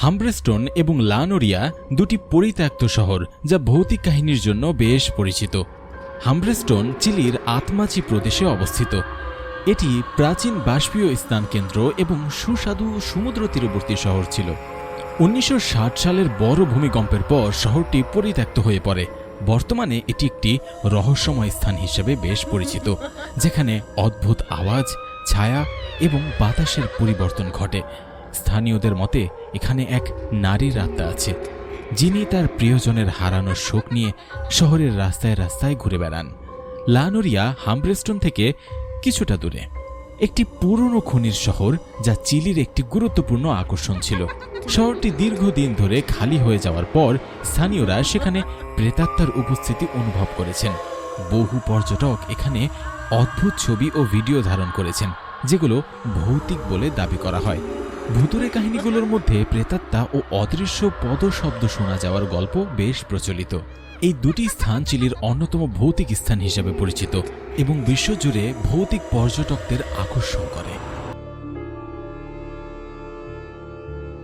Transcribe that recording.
হামব্রেস্টোন এবং লা নোরিয়া দুটি পরিত্যক্ত শহর যা ভৌতিক কাহিনীর জন্য বেশ পরিচিত। হামব্রেস্টোন চিলির আতমাচি প্রদেশে অবস্থিত। এটি প্রাচীন বাষ্পীয় স্নান কেন্দ্র এবং সুস্বাদু সমুদ্র তীরবর্তী শহর ছিল। 1960 সালের বড় ভূমিকম্পের পর শহরটি পরিত্যক্ত হয়ে পড়ে। বর্তমানে এটি একটি রহস্যময় স্থান হিসেবে বেশ পরিচিত, যেখানে অদ্ভুত আওয়াজ, ছায়া এবং বাতাসের পরিবর্তন ঘটে। স্থানীয়দের মতে এখানে এক নারীর আত্মা আছে, যিনি তার প্রিয়জনের হারানোর শোক নিয়ে শহরের রাস্তায় রাস্তায় ঘুরে বেড়ান। লা নোরিয়া হামব্রেস্টোন থেকে কিছুটা দূরে একটি পুরনো খনির শহর, যা চিলির একটি গুরুত্বপূর্ণ আকর্ষণ ছিল। শহরটি দীর্ঘদিন ধরে খালি হয়ে যাওয়ার পর স্থানীয়রা সেখানে প্রেতাত্মার উপস্থিতি অনুভব করেছেন। বহু পর্যটক এখানে অদ্ভুত ছবি ও ভিডিও ধারণ করেছেন, যেগুলো ভৌতিক বলে দাবি করা হয়। ভুতুড়ে কাহিনীগুলোর মধ্যে প্রেতাত্মা ও অদৃশ্য পদশব্দ শোনা যাওয়ার গল্প বেশ প্রচলিত। এই দুটি স্থান চিলির অন্যতম ভৌতিক স্থান হিসেবে পরিচিত এবং বিশ্বজুড়ে ভৌতিক পর্যটকদের আকর্ষণ করে।